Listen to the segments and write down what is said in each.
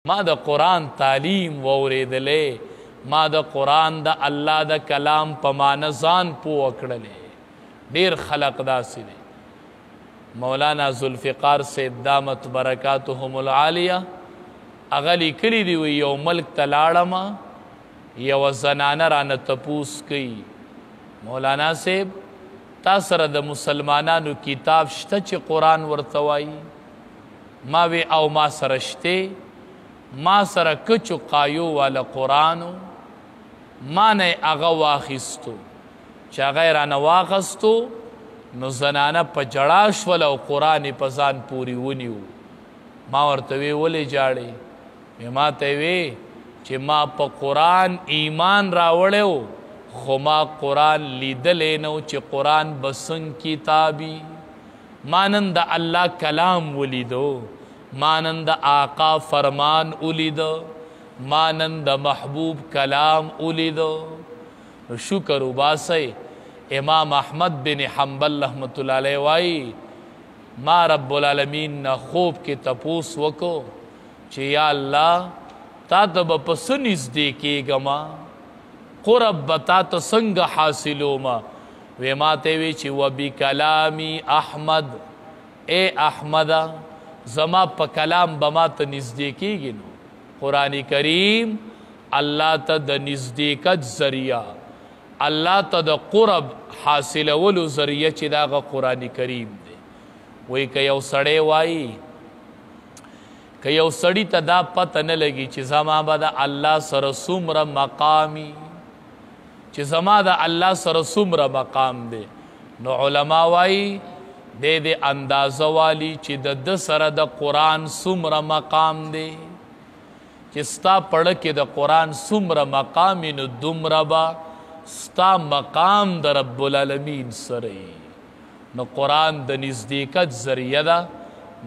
ما د قرآن تعلیم واورېدلې، ما د قرآن د الله د کلام په معنی ځان پوه کړلې. ډېر خلق داسې دي. مولانا ذوالفقار صاحب دامت برکاتهم العالیه هغه لیکلي دي، وایي یو ملک ته لاړمه، یوه زنانه رانه تپوس کوي، مولانا صاحب تا سره د مسلمانانو کتاب شته چې قرآن ورته وایي؟ ما وی او ما سره شته، ما سره کچو قایو والا قرآنو، ما نه هغه واخیستو. چې هغه یې رانه واخیستو نو زنانه په جړا شوله او قرآن یې په ځان پورې ونیو. ما ورته وی ولې جاړې؟ ما ته وی چې ما په قرآن ایمان راوړی و، خو ما قرآن لیدلی نه و چې قرآن به څنګه کتابي. ما نن د الله کلام ولیدو، ما نن د آقا فرمان ولیدو، ما نن د محبوب کلام ولیدو. شکر وباسئ. امام احمد بن حنبل رحمت الله علیه وایي ما رب العالمین نه خوب کې تپوس وکړو چې یا الله تا ته به په څه نږدې کېږمه، قرب به تا ته څنګه حاصلومه؟ وی ما ته وی چې وبکلامی احمد، اے احمده زما په کلام به ما ته نږدې کېږي. نو قرآن کریم الله ته د نزدېکت ذریعه، الله ته د قرب حاصلولو ذریعه چې د هغه قرآن کریم دی. وایي که یو سړی وایي، که یو سړي ته دا پته نه لګي چې زما به د الله سره څومره مقامي، چې زما د الله سره څومره مقام دی، نو علما وایي دی د اندازه والی چې د ده سره د قرآن څومره مقام دی. چې ستا پړه کې د قرآن څومره مقام وي نو دومره به ستا مقام د رب العالمین سره وي. نو قرآن د نزدېکت ذریعه ده.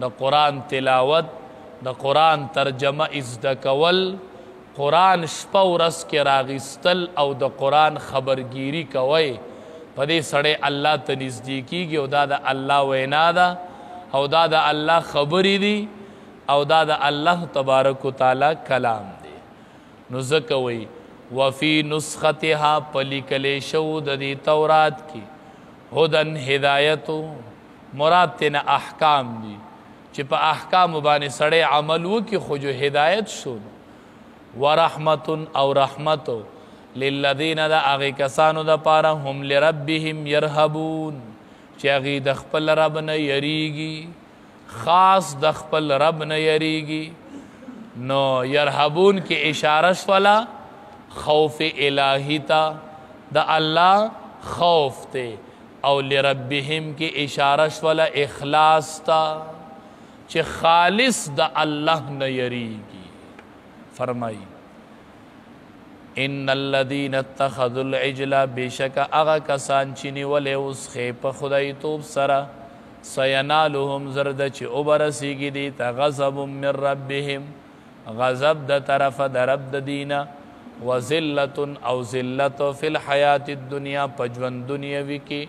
د قرآن تلاوت، د قرآن ترجمه ازده کول، قرآن شپه ورځ کې راغیستل او د قرآن خبرګیری کوئ، په دې سړی الله ته نږدې کېږي او دا د الله وینا ده او دا د الله خبرې دي او دا د الله تبارک وتعالی کلام دی. نو ځکه وایي وفي نسختها په لیکلی شو د دې تورات کې هدن هدایتو، مراد تینا احکام دي چې په احکامو باندې سړی عمل وکړي خو جو هدایت شو. ورحمت او رحمتو للذین د هغې کسانو دپاره هم لربهم یرهبون چې هغې د خپل رب نه یریږي، خاص د خپل رب نه یریږي. نو یرهبون کې اشاره شوله خوف الهی ته، د الله خوف ته، او لربهم کې اشاره شوله اخلاص ته چې خالص د الله نه یریږي. فرمایي ان الذین اتخذوا العجل، بېشکه هغه کسان چې نیولې اوس خې په خدای توب سره، سینالهم زر ده چې وبرسېږي دې ته غضب من ربهم، غضب د طرفه د رب د دینه، وذلت او ذلت فی الحیات الدنیا په ژوند دنیوي کې،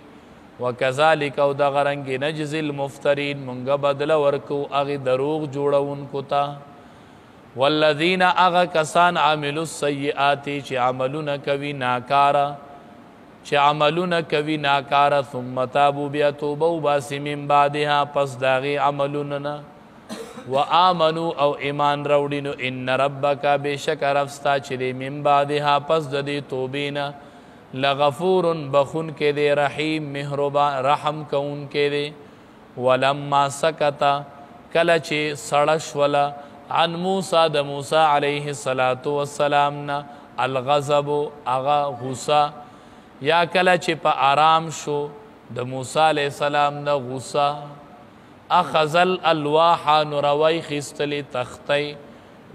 وکذلک او دغه رنګې نجزي المفترین، مونږه بدله ورکو هغې دروغ جوړونکو ته. والذین هغه کسان عملوا السیئات چې عملونه کوي ناکاره، چې عملونه کوي ناکاره، ثم تابوا بیا توبه وباسي من بعدها پس د هغې عملونه نه، وآمنوا او ایمان راوړي، نو ان ربک بېشکه رب ستا چې دی من بعدها پس د دې توبې نه لغفور بخونکی دی، رحیم مهربان رحم کوونکی دی. ولما سکته کله چې سړه شوله عن موسی د موسی علیه السلام نه الغضب هغه غصه، یا کله چې په آرام شو د موسی علیه السلام نه غصه، اخذ الالواح نو روی خیستلې تختۍ،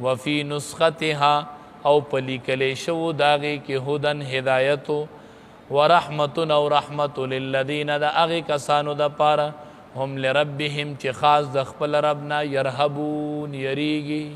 وفي نسختها او په لیکلی شوو د هغې کې هدن هدایتو، ورحمت او رحمت للذین د هغې کسانو دپاره هم لربهم چې خاص د خپل رب نه یرهبون یریږي.